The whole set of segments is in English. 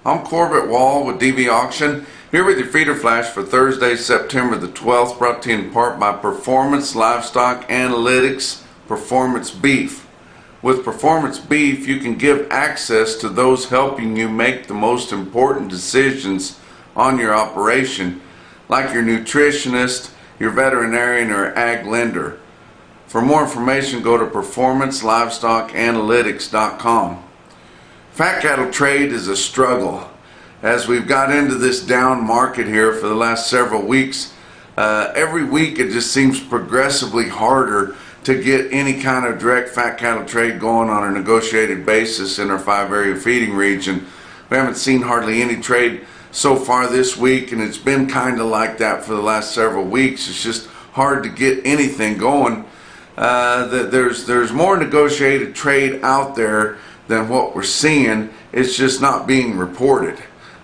I'm Corbett Wall with DVAuction, here with your feeder flash for Thursday, September the 12th, brought to you in part by Performance Livestock Analytics Performance Beef. With Performance Beef, you can give access to those helping you make the most important decisions on your operation, like your nutritionist, your veterinarian, or ag lender. For more information, go to performancelivestocanalytics.com. Fat cattle trade is a struggle. As we've got into this down market here for the last several weeks, every week it just seems progressively harder to get any kind of direct fat cattle trade going on a negotiated basis in our 5-area feeding region. We haven't seen hardly any trade so far this week, and it's been kind of like that for the last several weeks. It's just hard to get anything going. There's more negotiated trade out there than what we're seeing. It's just not being reported.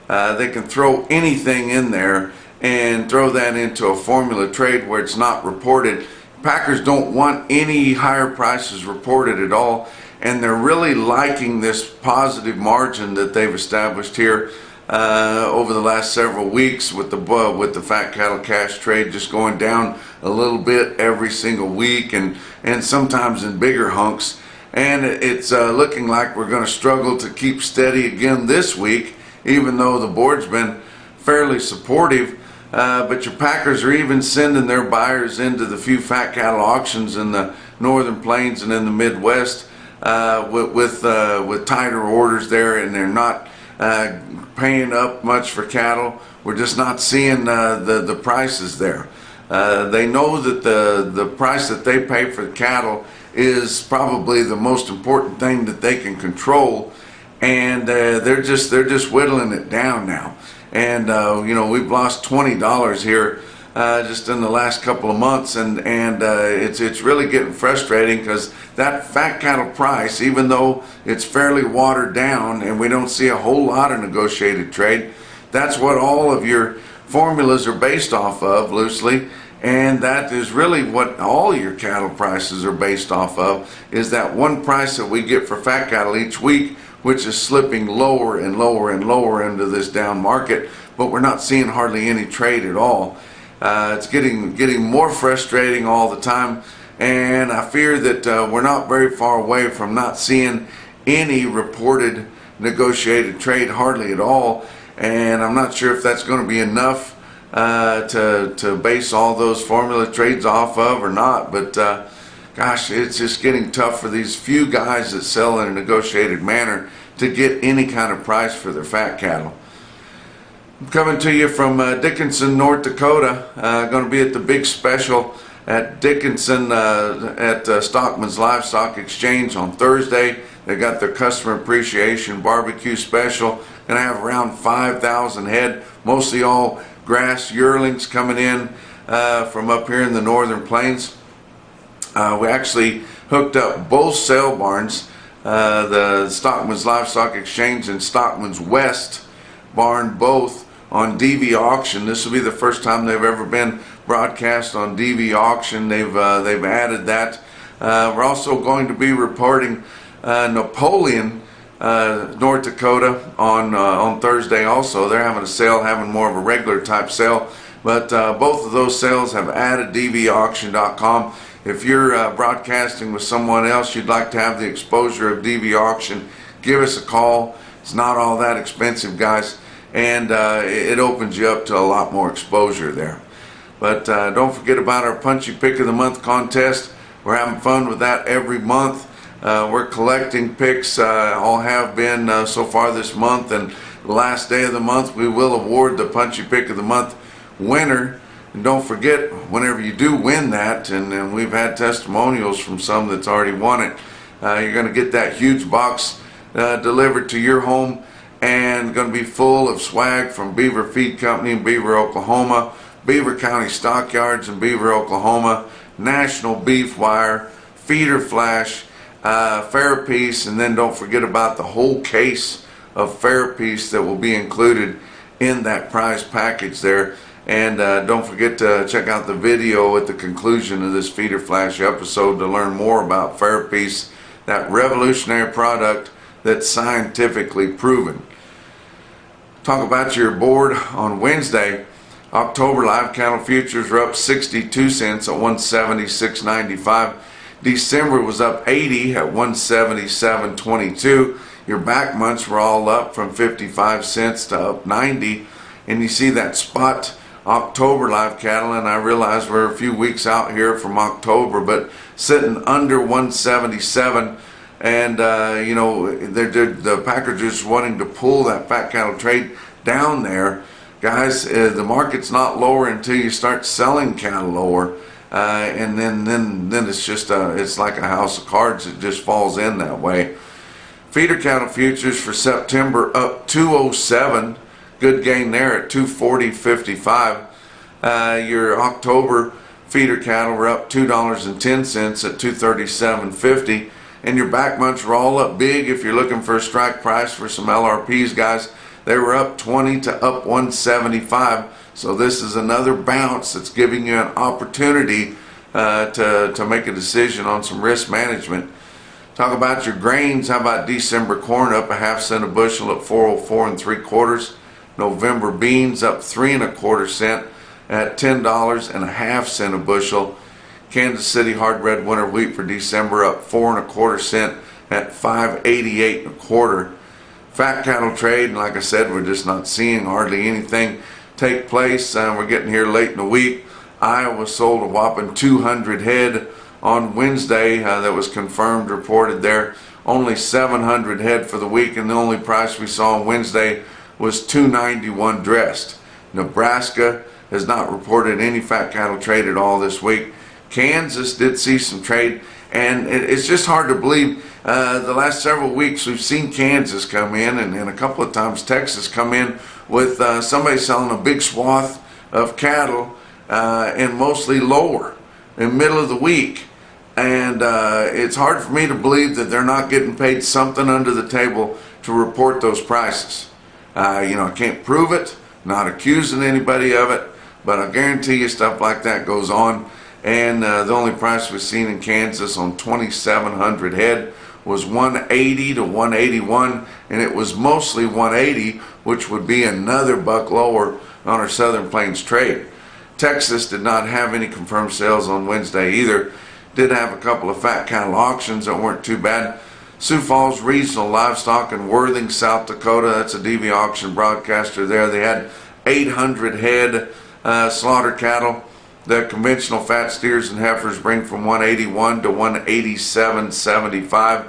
They can throw anything in there and throw that into a formula trade where it's not reported. Packers don't want any higher prices reported at all, and they're really liking this positive margin that they've established here over the last several weeks with the fat cattle cash trade just going down a little bit every single week, and sometimes in bigger hunks. And it's looking like we're going to struggle to keep steady again this week, even though the board's been fairly supportive. But your packers are even sending their buyers into the few fat cattle auctions in the northern plains and in the Midwest with tighter orders there, and they're not paying up much for cattle. We're just not seeing the prices there. They know that the price that they pay for the cattle is probably the most important thing that they can control, and they're just whittling it down now. And you know, we've lost $20 here just in the last couple of months, and it's really getting frustrating, because that fat cattle price, even though it's fairly watered down and we don't see a whole lot of negotiated trade, that's what all of your formulas are based off of loosely. And that is really what all your cattle prices are based off of, is that one price that we get for fat cattle each week, which is slipping lower and lower and lower into this down market, but we're not seeing hardly any trade at all. It's getting more frustrating all the time, and I fear that we're not very far away from not seeing any reported negotiated trade hardly at all, and I'm not sure if that's going to be enough to base all those formula trades off of or not. But gosh, it's just getting tough for these few guys that sell in a negotiated manner to get any kind of price for their fat cattle. I'm coming to you from Dickinson, North Dakota. Going to be at the big special at Dickinson at Stockman's Livestock Exchange on Thursday. They got their customer appreciation barbecue special, and I have around 5,000 head, mostly all grass yearlings coming in from up here in the northern plains. We actually hooked up both sale barns, the Stockman's Livestock Exchange and Stockman's West barn, both on DVAuction. This will be the first time they've ever been broadcast on DVAuction. They've added that. We're also going to be reporting Napoleon, North Dakota on Thursday also. They're having a sale, having more of a regular type sale, but both of those sales have added DVAuction.com. If you're broadcasting with someone else, you'd like to have the exposure of DVAuction, give us a call. It's not all that expensive, guys, and it opens you up to a lot more exposure there. But don't forget about our Punchy Pick of the Month contest. We're having fun with that every month. We're collecting picks, all have been so far this month, and the last day of the month we will award the Punchy Pick of the Month winner. And don't forget, whenever you do win that, and we've had testimonials from some that's already won it, you're going to get that huge box delivered to your home, and going to be full of swag from Beaver Feed Company in Beaver, Oklahoma, Beaver County Stockyards in Beaver, Oklahoma, NationalBeefWire, Feeder Flash, FerAppease, and then don't forget about the whole case of FerAppease that will be included in that prize package there. And don't forget to check out the video at the conclusion of this Feeder Flash episode to learn more about FerAppease, that revolutionary product that's scientifically proven. Talk about your board on Wednesday. October live cattle futures were up 62 cents at 176.95. December was up 80 at 177.22. Your back months were all up from 55 cents to up 90. And you see that spot October live cattle, and I realize we're a few weeks out here from October, but sitting under 177. And you know, the packers just wanting to pull that fat cattle trade down there. Guys, the market's not lower until you start selling cattle lower, and then it's just it's like a house of cards. It just falls in that way. Feeder cattle futures for September up 207, good gain there at 240.55. Your October feeder cattle were up $2.10 at 237.50. And your back months were all up big. If you're looking for a strike price for some LRPs, guys, they were up 20 to up 175. So this is another bounce that's giving you an opportunity to make a decision on some risk management. Talk about your grains. How about December corn up a half cent a bushel at 404 3/4. November beans up 3 1/4 cents at $10.50 a bushel. Kansas City hard red winter wheat for December up 4 1/4 cents at 588 1/4. Fat cattle trade, and like I said, we're just not seeing hardly anything take place. We're getting here late in the week. Iowa sold a whopping 200 head on Wednesday. That was confirmed, reported there. Only 700 head for the week, and the only price we saw on Wednesday was $291 dressed. Nebraska has not reported any fat cattle trade at all this week. Kansas did see some trade, and it's just hard to believe. The last several weeks we've seen Kansas come in, and a couple of times Texas come in with somebody selling a big swath of cattle, and mostly lower in the middle of the week. And it's hard for me to believe that they're not getting paid something under the table to report those prices. You know, I can't prove it, not accusing anybody of it, but I guarantee you stuff like that goes on. And the only price we've seen in Kansas on 2,700 head was 180 to 181, and it was mostly 180, which would be another buck lower on our Southern Plains trade. Texas did not have any confirmed sales on Wednesday either. Did have a couple of fat cattle auctions that weren't too bad. Sioux Falls Regional Livestock in Worthing, South Dakota, that's a DVAuction broadcaster there. They had 800 head slaughter cattle. The conventional fat steers and heifers bring from 181 to 187.75.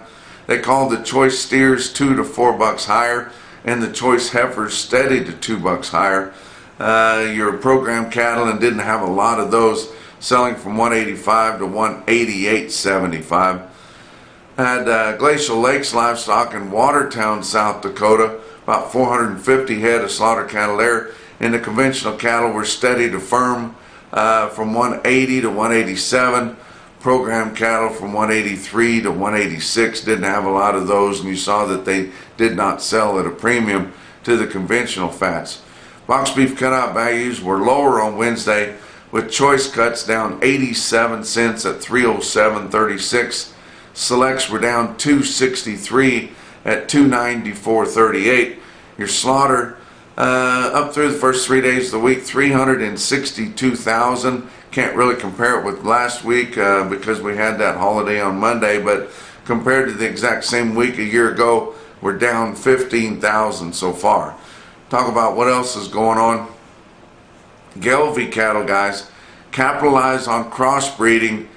They called the choice steers $2 to $4 higher, and the choice heifers steady to $2 higher. Your program cattle, and didn't have a lot of those, selling from 185 to 188.75. Had Glacial Lakes Livestock in Watertown, South Dakota, about 450 head of slaughter cattle there, and the conventional cattle were steady to firm from 180 to 187. Program cattle from 183 to 186. Didn't have a lot of those, and you saw that they did not sell at a premium to the conventional fats. Box beef cutout values were lower on Wednesday, with choice cuts down 87 cents at 307.36. Selects were down 263 at 294.38. Your slaughter up through the first 3 days of the week, 362,000. Can't really compare it with last week because we had that holiday on Monday, but compared to the exact same week a year ago, we're down 15,000 so far. Talk about what else is going on. Gelbvieh cattle, guys, capitalize on crossbreeding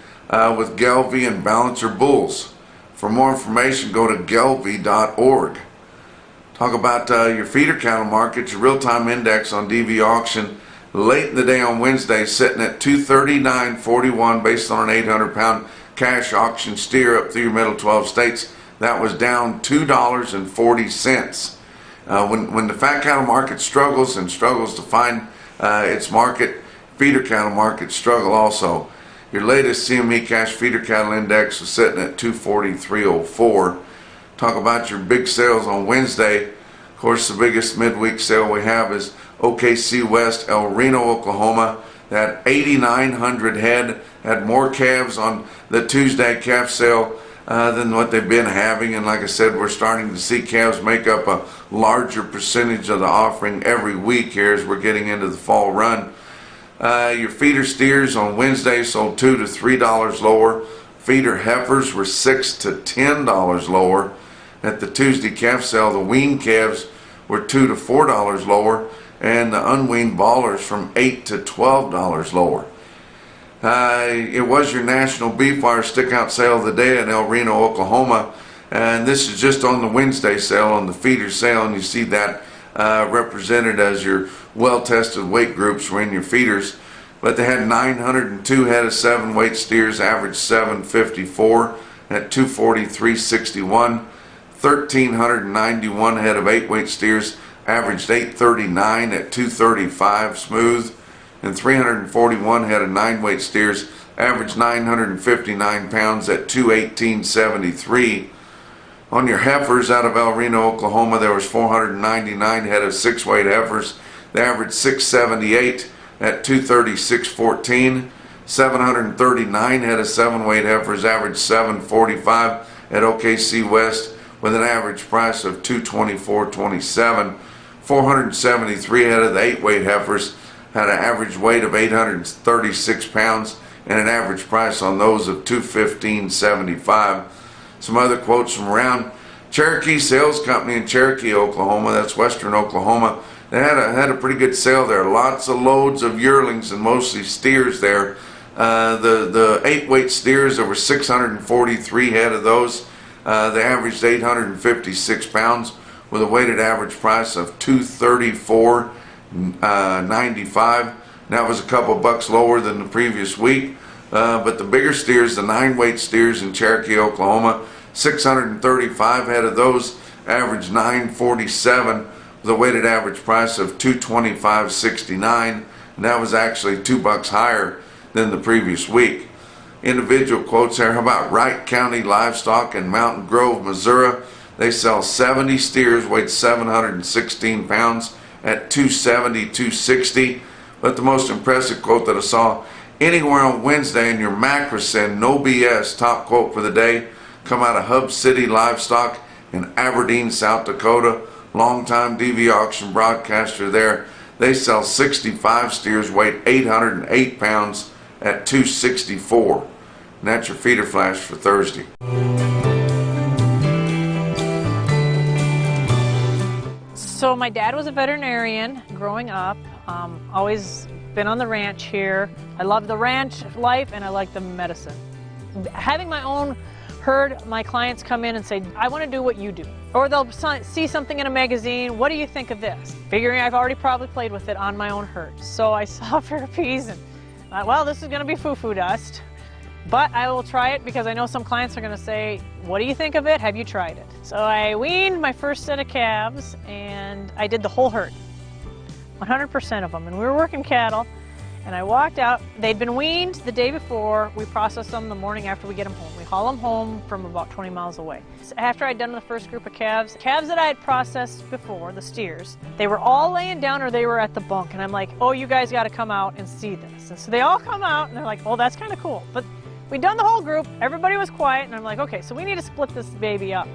with Gelbvieh and Balancer bulls. For more information, go to gelbvieh.org. Talk about your feeder cattle market. Your real-time index on DVAuction late in the day on Wednesday, sitting at 239.41 based on an 800-pound cash auction steer up through your middle 12 states. That was down $2.40. When the fat cattle market struggles and struggles to find its market, feeder cattle markets struggle also. Your latest CME cash feeder cattle index was sitting at 243.04. Talk about your big sales on Wednesday. Of course, the biggest midweek sale we have is OKC West, El Reno, Oklahoma. That 8,900 head, had more calves on the Tuesday calf sale than what they've been having. And like I said, we're starting to see calves make up a larger percentage of the offering every week here as we're getting into the fall run. Your feeder steers on Wednesday sold $2 to $3 lower. Feeder heifers were $6 to $10 lower. At the Tuesday calf sale, the weaned calves were $2 to $4 lower, and the unweaned ballers from $8 to $12 lower. It was your National Beef Wire Stickout sale of the day in El Reno, Oklahoma, and this is just on the Wednesday sale, on the feeder sale, and you see that represented as your well-tested weight groups were in your feeders. But they had 902 head of 7-weight steers, averaged 754 at 243.61. 1,391 head of 8-weight steers, averaged 839 at 235 smooth. And 341 head of 9-weight steers, averaged 959 pounds at 218.73. On your heifers out of El Reno, Oklahoma, there was 499 head of 6-weight heifers. They averaged 678 at 236.14. 739 head of 7-weight heifers averaged 745 at OKC West with an average price of 224.27. 473 head of the 8-weight heifers had an average weight of 836 pounds and an average price on those of 215.75. Some other quotes from around. Cherokee Sales Company in Cherokee, Oklahoma, that's western Oklahoma. They had a pretty good sale there. Lots of loads of yearlings and mostly steers there. The 8-weight steers, there were 643 head of those. They averaged 856 pounds with a weighted average price of $234.95. That was a couple bucks lower than the previous week. But the bigger steers, the 9-weight steers in Cherokee, Oklahoma, 635 head of those, averaged $947 with a weighted average price of $225.69, and that was actually $2 higher than the previous week. Individual quotes there. How about Wright County Livestock in Mountain Grove, Missouri? They sell 70 steers, weighed 716 pounds at $270-$260. But the most impressive quote that I saw anywhere on Wednesday in your Macrocin, no BS, top quote for the day, come out of Hub City Livestock in Aberdeen, South Dakota. Longtime DVAuction broadcaster there. They sell 65 steers, weighed 808 pounds at $264. And that's your feeder flash for Thursday. So my dad was a veterinarian growing up. Always been on the ranch here. I love the ranch life and I like the medicine. Having my own herd, my clients come in and say, I want to do what you do. Or they'll see something in a magazine, what do you think of this? Figuring I've already probably played with it on my own herd. So I saw FerAppease and thought, well, this is going to be foo-foo dust. But I will try it because I know some clients are going to say, what do you think of it? Have you tried it? So I weaned my first set of calves and I did the whole herd, 100% of them. And we were working cattle and I walked out. They'd been weaned the day before. We process them the morning after we get them home. We haul them home from about 20 miles away. So after I'd done the first group of calves that I had processed before, the steers, they were all laying down or they were at the bunk. And I'm like, oh, you guys got to come out and see this. And so they all come out and they're like, oh, that's kind of cool. But we'd done the whole group. Everybody was quiet. And I'm like, okay, so we need to split this baby up.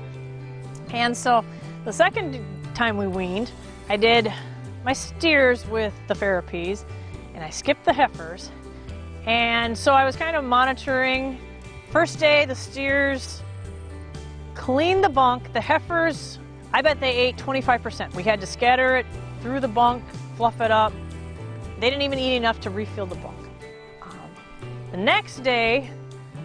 And so the second time we weaned, I did my steers with the FerAppease. And I skipped the heifers. And so I was kind of monitoring. First day, the steers cleaned the bunk. The heifers, I bet they ate 25%. We had to scatter it through the bunk, fluff it up. They didn't even eat enough to refill the bunk. The next day,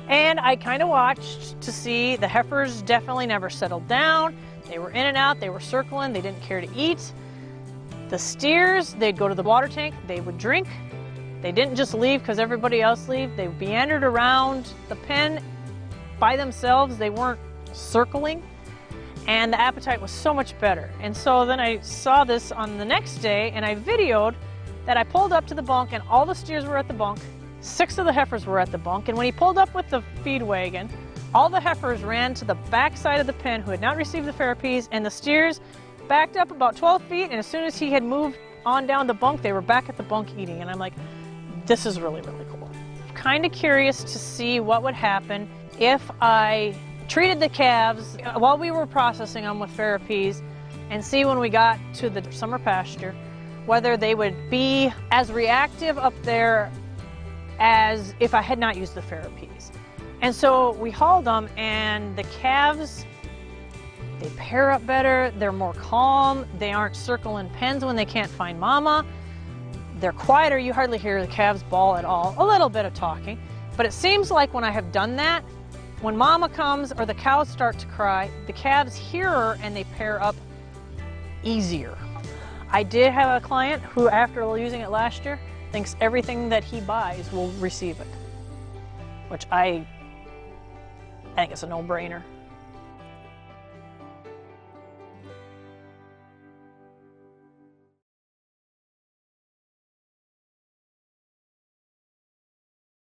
and I kind of watched to see the heifers definitely never settled down. They were in and out, they were circling, they didn't care to eat. The steers, they'd go to the water tank, they would drink. They didn't just leave because everybody else leave. They meandered around the pen by themselves. They weren't circling. And the appetite was so much better. And so then I saw this on the next day and I videoed that I pulled up to the bunk and all the steers were at the bunk. 6 of the heifers were at the bunk. And when he pulled up with the feed wagon, all the heifers ran to the back side of the pen who had not received the FerAppease, and the steers backed up about 12 feet, and as soon as he had moved on down the bunk, they were back at the bunk eating. And I'm like, this is really, really cool. Kind of curious to see what would happen if I treated the calves while we were processing them with FerAppease and see when we got to the summer pasture whether they would be as reactive up there as if I had not used the FerAppease. And so we hauled them, and the calves, they pair up better, they're more calm, they aren't circling pens when they can't find mama, they're quieter, you hardly hear the calves bawl at all, a little bit of talking, but it seems like when I have done that, when mama comes or the cows start to cry, the calves hear her and they pair up easier. I did have a client who, after using it last year, thinks everything that he buys will receive it, which I think it's a no-brainer.